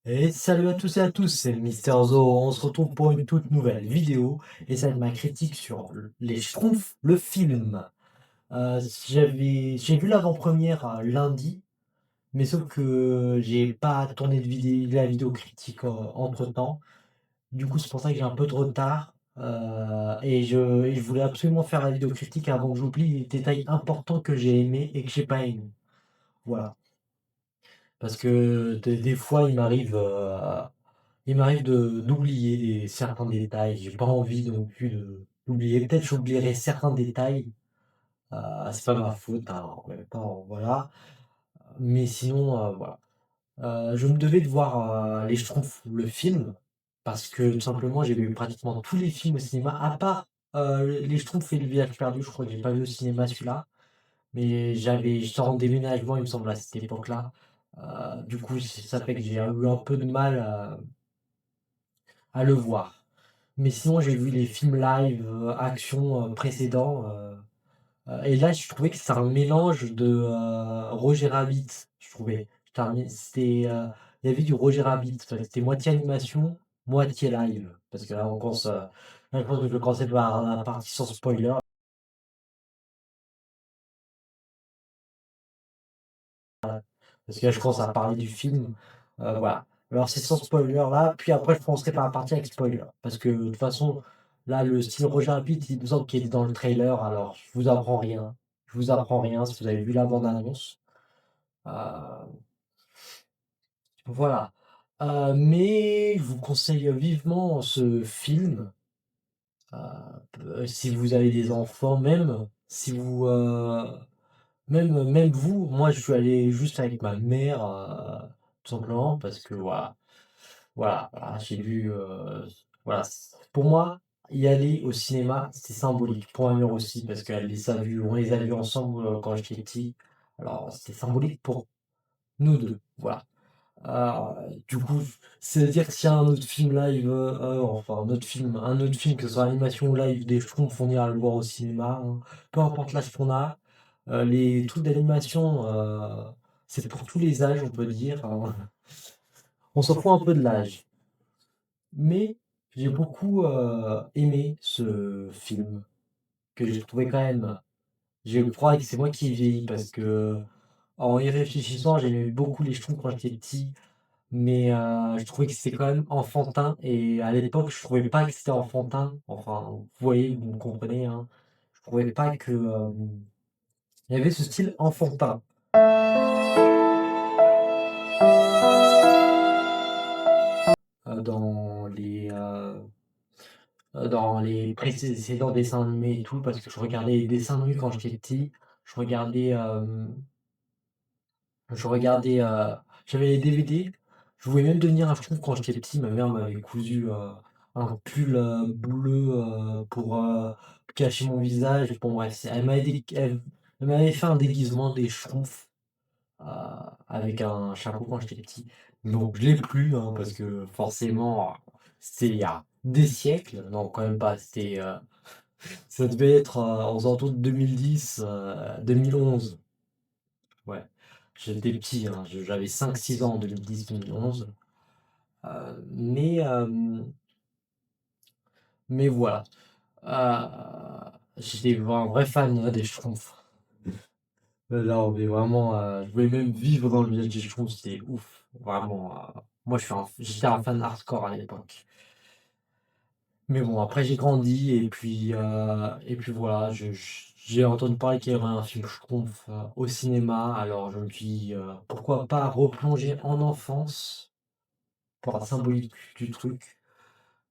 Et salut à tous et à tous, c'est le Mister Zo. On se retrouve pour une toute nouvelle vidéo et ça va être ma critique sur Les Schtroumpfs, le film. J'ai vu l'avant-première lundi, mais sauf que j'ai pas tourné de vidéo, la vidéo critique entre-temps. Du coup, c'est pour ça que j'ai un peu de retard. Et je voulais absolument faire la vidéo critique avant que j'oublie les détails importants que j'ai aimés et que j'ai pas aimés. Voilà. Parce que des fois, il m'arrive de d'oublier certains détails. J'ai pas envie non plus d'oublier. Peut-être j'oublierai certains détails. C'est pas ma faute, hein, en même temps, voilà. Mais sinon, voilà. Je me devais de voir Les Schtroumpfs, le film, parce que tout simplement, j'ai vu pratiquement tous les films au cinéma, à part Les Schtroumpfs et le Village perdu. Je crois que j'ai pas vu au cinéma celui-là. Mais j'étais en déménagement, il me semble, à cette époque-là. Du coup, ça fait que j'ai eu un peu de mal à le voir. Mais sinon, j'ai vu les films live, action, précédents, et là, je trouvais que c'est un mélange de, Roger Rabbit, je trouvais. Il y avait du Roger Rabbit, c'était moitié animation, moitié live. Parce que là, là, je pense que je vais commencer par la partie sans spoiler. Parce que là, je commence à parler du film, voilà. Alors c'est sans spoiler là, puis après je commencerai par la partie avec spoiler. Parce que de toute façon, là, le style Roger Rabbit, il me semble qu'il est dans le trailer, alors je vous apprends rien. Je vous apprends rien si vous avez vu la bande annonce. Heu, voilà. Mais je vous conseille vivement ce film, si vous avez des enfants, même si vous, même vous, moi je suis allé juste avec ma mère, tout simplement parce que voilà, j'ai vu, voilà, pour moi, y aller au cinéma, c'est symbolique. Pour ma mère aussi, parce on les a vus ensemble, quand j'étais petit. Alors c'était symbolique pour nous 2, voilà. Du coup, c'est-à-dire que s'il y a un autre film live, enfin un autre film, que ce soit animation ou live des Schtroumpfs, on ira le voir au cinéma, hein. Peu importe l'âge qu'on a, les trucs d'animation, c'est pour tous les âges, on peut dire, hein. On s'en fout un peu de l'âge. Mais j'ai beaucoup, aimé ce film, que j'ai trouvé quand même, je crois que c'est moi qui ai vieilli parce que, en y réfléchissant, j'aimais beaucoup les Schtroumpfs quand j'étais petit. Mais je trouvais que c'était quand même enfantin et à l'époque, je trouvais pas que c'était enfantin. Enfin, vous voyez, vous me comprenez, hein. Je trouvais pas que, il y avait ce style enfantin, dans les précédents dessins animés et tout, parce que je regardais les dessins animés quand j'étais petit. Je regardais, j'avais les DVD. Je voulais même devenir un schtroumpf quand j'étais petit. Ma mère m'avait cousu, un pull, bleu, pour, cacher mon visage. Bon bref, elle m'avait fait un déguisement des schtroumpfs, heu, avec un chapeau quand j'étais petit. Donc je l'ai plus, hein, parce que forcément, c'était il y a des siècles. Non, quand même pas, ça devait être, aux alentours de 2010, 2011. Ouais, j'étais petit, hein, j'avais 5 6 ans en 2010-2011, mais voilà, j'étais un vrai fan, des Schtroumpfs. Non, mais vraiment, je voulais même vivre dans le village des Schtroumpfs, c'était ouf, vraiment, moi j'étais un fan hardcore à l'époque. Mais bon, après j'ai grandi et puis voilà, j'ai entendu parler qu'il y aurait un film Schtroumpf, au cinéma, alors je me suis dit, pourquoi pas replonger en enfance? Pour la symbolique du truc,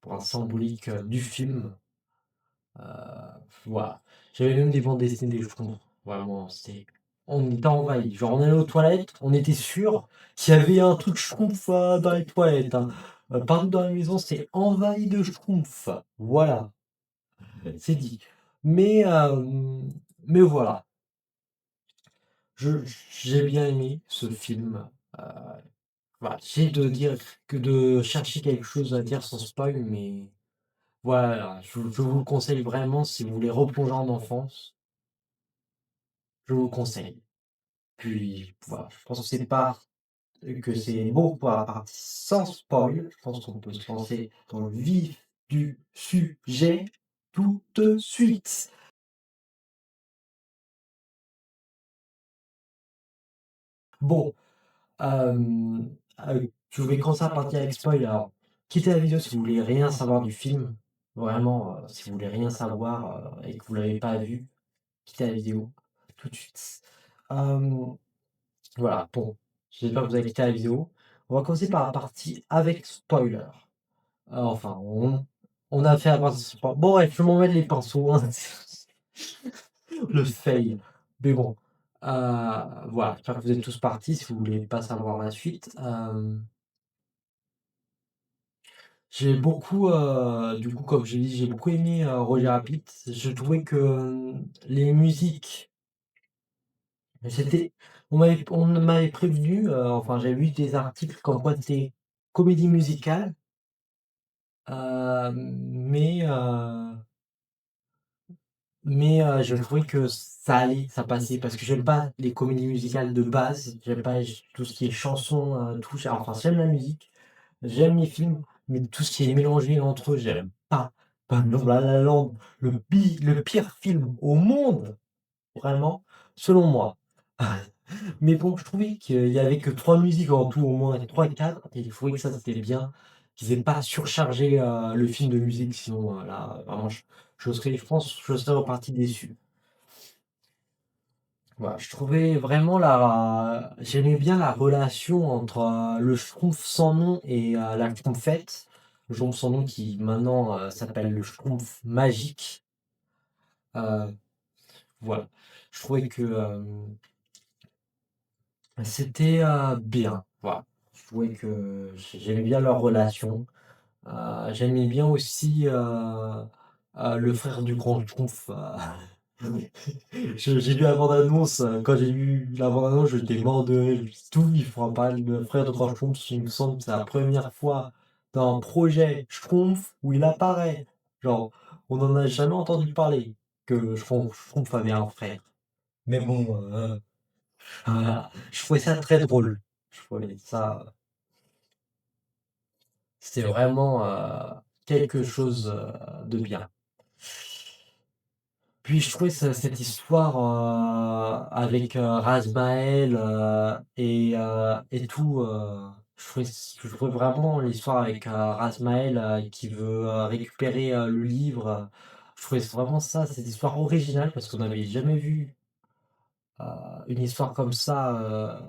pour la symbolique, du film, heu, voilà. J'avais même des bandes dessinées des Schtroumpfs, vraiment, on était envahis. Genre on allait aux toilettes, on était sûr qu'il y avait un truc Schtroumpf, dans les toilettes, hein. Partout dans la maison, c'était envahi de Schtroumpfs. Voilà, c'est dit. Mais, mais voilà, je j'ai bien aimé ce film, heu, voilà, j'essaie de chercher quelque chose à dire sans spoil, mais voilà, je vous le conseille vraiment si vous voulez replonger en enfance, je vous le conseille. Puis voilà, je pense que c'est pas que c'est bon pour la partie sans spoil, je pense qu'on peut se lancer dans le vif du sujet tout de suite. Bon, je vais commencer à partir avec spoil. Alors, quittez la vidéo si vous voulez rien savoir du film. Vraiment, si vous voulez rien savoir et que vous l'avez pas vu, quittez la vidéo tout de suite. Voilà, bon, j'espère que vous avez quitté la vidéo. On va commencer par la partie avec spoiler. Enfin, on a fait la partie spoiler. Bon, bref, je vais m'en mettre les pinceaux, hein. Le fail. Mais bon, voilà, j'espère que vous êtes tous partis si vous voulez pas savoir la suite. J'ai beaucoup, du coup, comme j'ai dit, j'ai beaucoup aimé Roger Rabbit. Je trouvais que les musiques, c'était, on m'avait prévenu, enfin, j'avais vu des articles comme quoi c'était comédie musicale, mais je trouvais que ça allait, ça passait parce que j'aime pas les comédies musicales de base, j'aime pas tout ce qui est chanson, tout ça, enfin, j'aime la musique, j'aime les films, mais tout ce qui est mélangé entre eux, j'aime pas. Par exemple, La La Land, le pire film au monde, vraiment, selon moi. Mais bon, je trouvais qu'il y avait que 3 musiques en tout, au moins 3 4 et je trouvais que ça, c'était bien, qu'ils aient pas surchargé, le film de musique, sinon, là, vraiment, je pense, je serais reparti déçu. Voilà, je trouvais vraiment j'aimais bien la relation entre, le Schtroumpf sans nom et la Schtroumpfette. Le Schtroumpf sans nom qui maintenant, s'appelle le Schtroumpf magique. Heu, voilà. Je trouvais que, c'était, bien, voilà. Je trouvais que j'aimais bien leur relation. J'aimais bien aussi, le frère du grand Schtroumpf, j'ai vu la bande annonce, quand j'ai vu la bande annonce, j'étais mort de rire, je me suis dit: «D'où il fera pas le frère de grand Schtroumpf?» Il me semble que c'est la première fois dans un projet Schtroumpf où il apparaît. Genre, on en a jamais entendu parler que Schtroumpf avait un frère. Mais bon, voilà, je trouvais ça très drôle. Je trouvais ça c'était vraiment, quelque chose, de bien. Puis je trouvais cette histoire, avec, Razmael, et tout, je trouvais vraiment l'histoire avec, Razmael, qui veut, récupérer, le livre, je trouvais vraiment ça, cette histoire originale parce qu'on n'avait jamais vu, une histoire comme ça,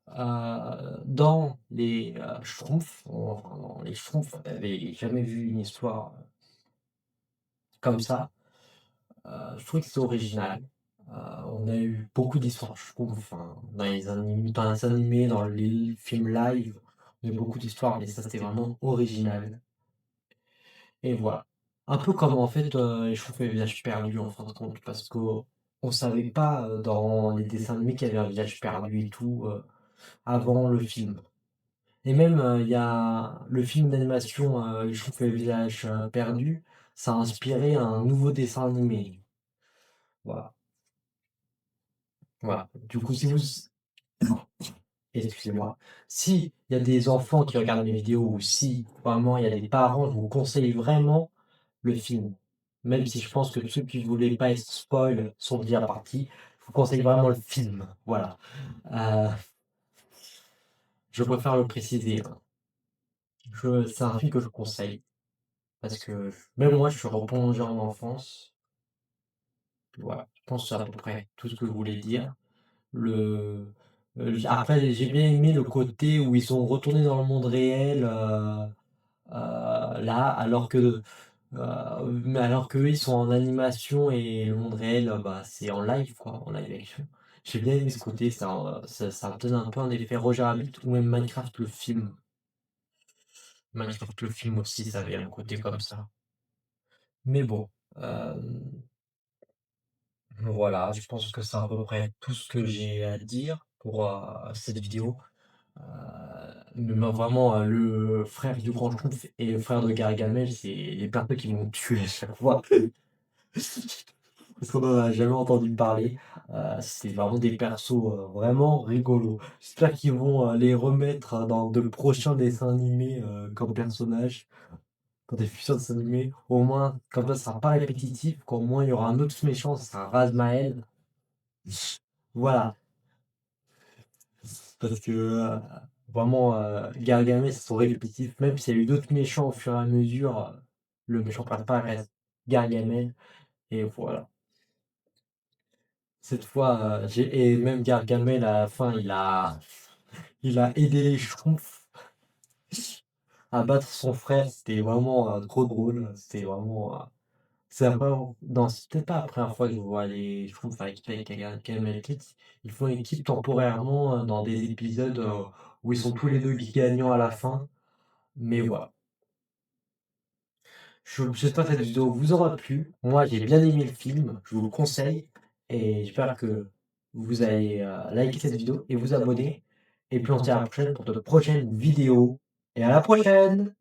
dans les, Schtroumpfs. Enfin, dans les Schtroumpfs, on n'avait jamais vu une histoire comme ça. Je trouvais que c'était original. On a eu beaucoup d'histoires, je trouve, enfin, dans les animés, dans les films live, on a eu beaucoup d'histoires, mais ça, c'était vraiment original et voilà. Un peu comme, en fait, je trouve le Village perdu, en fin de compte, parce qu'on savait pas, dans les dessins animés qu'il y avait un village perdu et tout, avant le film et même, il y a le film d'animation, Je trouve le Village, perdu, ça a inspiré un nouveau dessin animé. Voilà, voilà. Du coup, si vous excusez-moi. Si il y a des enfants qui regardent mes vidéos ou si vraiment il y a des parents, je vous conseille vraiment le film. Même si je pense que ceux qui ne voulaient pas être spoil sont déjà partis, je vous conseille vraiment le film. Voilà. Heu, je préfère le préciser, hein. C'est un film que je conseille parce que même moi je suis replongé en enfance. Voilà, je pense que c'est à peu près tout ce que je voulais dire. Le, après j'ai bien aimé le côté où ils sont retournés dans le monde réel, là, mais alors qu'eux, ils sont en animation et le monde réel, bah, c'est en live, quoi, en live action. J'ai bien aimé ce côté, ça donne un peu un effet Roger Rabbit ou même Minecraft le film. Minecraft le film aussi, ça avait un côté comme ça. Mais bon, voilà, je pense que c'est à peu près tout ce que j'ai à dire pour, cette vidéo. Mais moi vraiment, le frère du Grand Schtroumpf et le frère de Gargamel, c'est les personnes qui m'ont tué à chaque fois. parce qu'on en a jamais entendu parler. C'est vraiment des persos, vraiment rigolos. J'espère qu'ils vont, les remettre, dans de prochains dessins animés, comme personnages, dans des futurs dessins animés. Au moins, comme ça sera pas répétitif, qu'au moins il y aura un autre méchant, ça sera Razmael. Voilà, parce que, vraiment, Gargamel, c'est trop répétitif, même s'il y a eu d'autres méchants au fur et à mesure, le méchant principal reste Gargamel et voilà. Cette fois, j'ai et même Gargamel à la fin, il a aidé les Schtroumpfs à battre son frère, c'était vraiment, trop drôle, c'était vraiment, c'est la première non, c'est peut-être pas la première fois que je vois les Schtroumpfs avec Gargamel Kids. Ils font équipe temporairement, dans des épisodes, où ils sont tous les 2 gagnants à la fin, mais voilà. J'espère que cette vidéo vous aura plu. Moi, j'ai bien aimé le film, je vous le conseille et j'espère que vous allez, liker cette vidéo et vous abonner et puis on se dit à la prochaine pour de prochaines vidéos et à la prochaine!